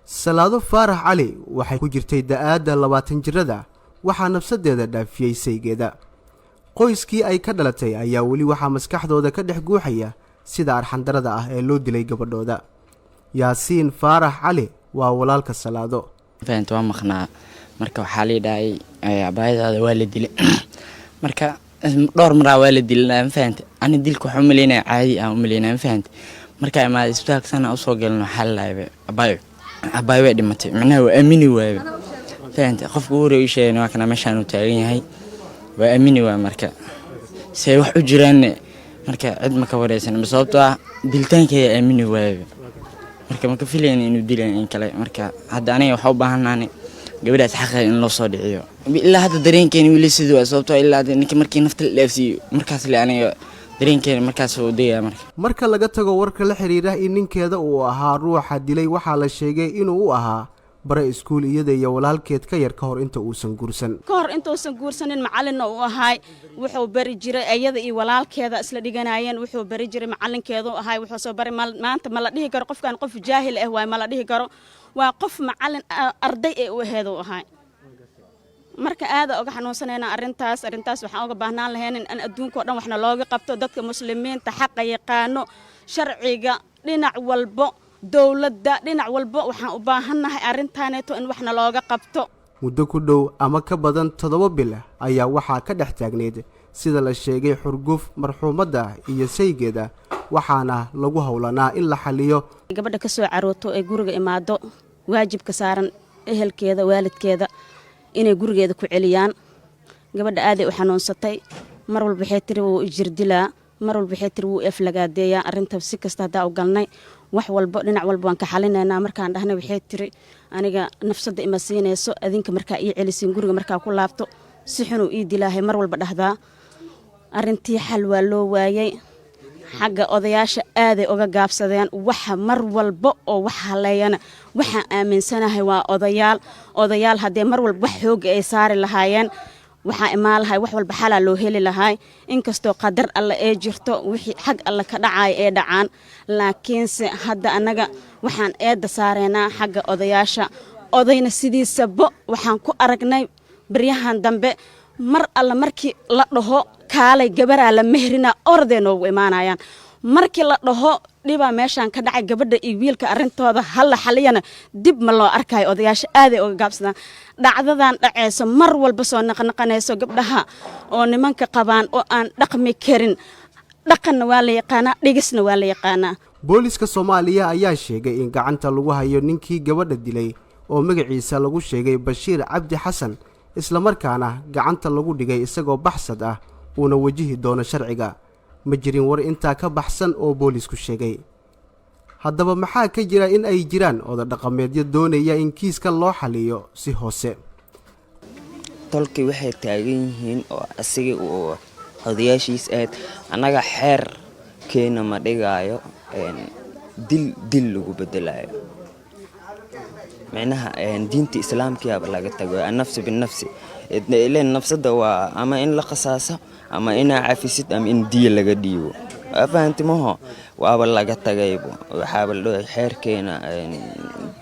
Salaado Faarax Cali waxay ku jirtay da'aadda 20 jirada waxaa nafsadeeda dhaafiyay saygeeda. Qoyskii ay ka dhalatay ayaa weli waxaa maskaxdooda ka dhex guuxaya sida arxandarada ah ee loo dilay gabadhooda. Yaasiin Faarax Cali waa walaalka Salaado. Faanta waa maqnaa marka waxa la yiraahday abaayada waa la dilay. Marka dhowr mar waa la dilay faanta. Ani dilku waxa umaleynaa caadi ah umaleynaa faanta. Marka ay ma isbitaalka sana u soo galno xal laayay abaayo way dhimatay macnaha waa aamini waayay faanta qofku uu reeyay waa kana meeshaan u taagan yahay waa aamini waa marka say wax u jiraan marka cid ma ka wareysan sababtoo ah diltaankay aamini waayay marka ma ka filayeen inuu dilaan in kale marka hadda aniga waxa u baahanahay gabadhaas xaqay in loo soo dhiciyo ilaa hadda dareenkeeni wili sidoo sababtoo ilaa ninka markii nafta la dhaafsiyo markaas la aniga dareenkeeni markaas uu deeyaa marka laga tago warka la xiriira in ninkeeda uu ahaa ruuxa dilay waxaa la sheegay inuu u ahaa bare iskuul iyada iyo walaalkeed ka yar ka hor inta uusan guursanin macallin uu ahaa wuxuu bari jiray ayada iyo walaalkeeda isla dhiganayeen wuxuu bari jiray macallinkeedu ahaa wuxuu soo bari maanta ma la dhihi karo qofkan qof jaahil ah ma la dhihi karo waa qof macallin arday ee u aheedo ahaa marka aad uga xanuunsanayna arintaas waxaan uga baahnaan lahayn in adduunka oo dhan waxna looga qabto dadka muslimiinta xaq yaqaano sharciga dhinac walba dawladda dhinac walba waxaan u baahanahay arintaaneeto in waxna looga qabto muddo ku dhow ama ka badan 7 bil ayaa waxaa ka dhex taagneed sida la sheegay xurguf marxuumadda iyo saygeeda waxaana lagu hawlanaa in la xaliyo gabadha ka soo carooto ee guriga imaado waajibka saaran ehelkeeda waalidkeeda inay gurigeeda ku celiyaan gabadha aad ay u xanuunsatay mar walba waxay tiri wuu jirdilaa mar walba waxay tiri wuu aflagaadeeyaa arinta si kasta hadaa u galnay wax walba dhinac walba waan ka xalinaynaa markaan dhahnay waxay tiri aniga nafsada ima siinayso adinka markaa ii celisin guriga markaa ku laabto si xun uu ii dilaahay mar walba dhahdaa arintii xal waa loo waayay xagga odayaasha aad ay uga gaabsadeen waxa mar walba oo wax haleeyana waxaan aaminsanahay waa odayaal hadee mar walba wax xoog ay saari lahaayeen waxa imaalahay wax walba xal loo heli lahaay inkastoo qadar alla ee jirto wixii xag alla ka dhacay ee dhacaan laakiinse hadda anaga waxaan eeda saareynaa xagga odayaasha odayna sidiisaba waxaan ku aragnay baryahan dambe mar alla markii la dhaho kaalay gabaraa la mehrina ordeeno ugu imaanayaan markii la dhaho dhiba meeshaan ka dhacay gabadha iyo wiilka arintooda hal xaliyana dib ma loo arkayo odayaasha aad ay uga gaabsadaan dhacdadan dhaceyso mar walba soo naqnaqanayso gabdhaha oo nimanka qabaan oo aan dhaqmi karin dhaqanna waa la yaqaanaa dhigisna waa la yaqaanaa booliska Soomaaliya ayaa sheegay in gacanta lagu hayo ninkii gabadha dilay oo magaciisa lagu sheegay Bashiir Cabdi Xasan isla markaana gacanta lagu dhigay isagoo baxsad ah una wajihi doono sharciga ma jirin war inta ka baxsan oo boolisku sheegay haddaba maxaa ka jira in ay jiraan oda dhaqameedyo doonaya in kiiskan loo xaliyo si hoose tolkii waxay taagan yihiin oo asiga uu odayaashiis aad anaga xeer keena ma dhigaayo dil lagu bedelayo macnaha diinta islaamka laga tago nafsi bin nafsi ileen nafsada waa ama in la qasaaso ama in cafisid ama in diya laga dhiibo afaantimaho waaba laga tagaybo waxa la xeerkeena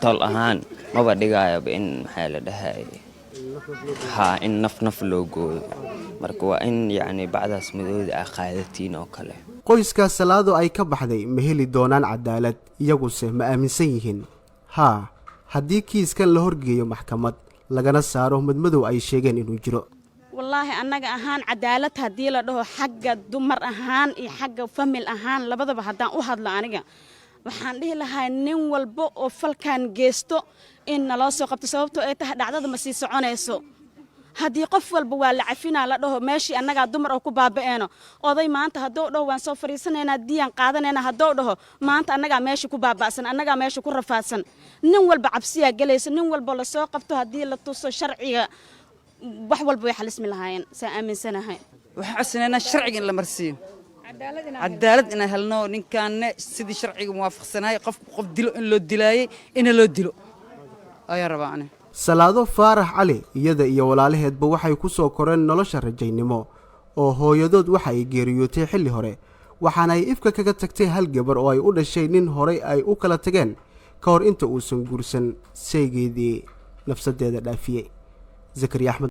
tol ahaan maba dhigaayo in maxay la dhahay in naf loo gooyo marka waa in yaani bacdaas madooda qaadatiin oo kale qoyska Salaado ay ka baxday ma heli doonaan cadaalad iyaguse ma aaminsan yihiin haddii kiiskan la horgeeyo maxkamad lagana saaro madmadow ay sheegeen inuu jiro wallahi annaga ahaan cadaalad hadii la dhaho xagga dumar ahaan iyo xagga famil ahaan labadaba hadaan u hadlo aniga waxaan dhihi lahaa nin walba oo falkan geesto in naloo soo qabto sababtoo ay tahay dhacdada ma sii soconayso haddii qof walba waa la cafinaa la dhaho meeshii annaga dumar oo ku baaba'eeno oday maanta hadduu dhaho waan soo fariisanaynaa diyan qaadanayna hadduu dhaho maanta annaga meeshii ku baaba'san annaga meeshii ku rafaadsan nin walba cabsiya galayso nin walba la soo qabto haddii la tuso sharciga wax walba way xalismi lahaayeen saa aaminsanahay waxa asnayna sharciga in la marsiyo cadaalad in helno ninkan sidii sharciga muwaafaqsanaay qof dilo in loo dilaayay in loo dilo ayaa rabaan Salaado Faarax Cali iyada iyo walaalaheedba waxay ku soo koreen nolosha rajaynimo oo hooyadood waxa ay geeriyootay xilli hore waxaana ay ifka kaga tagtay hal gabar oo ay u dhashay nin hore ay u kala tageen ka hor inta uusan guursan saygeedii nafsadeeda dhaafiyey. Zakariya Axmed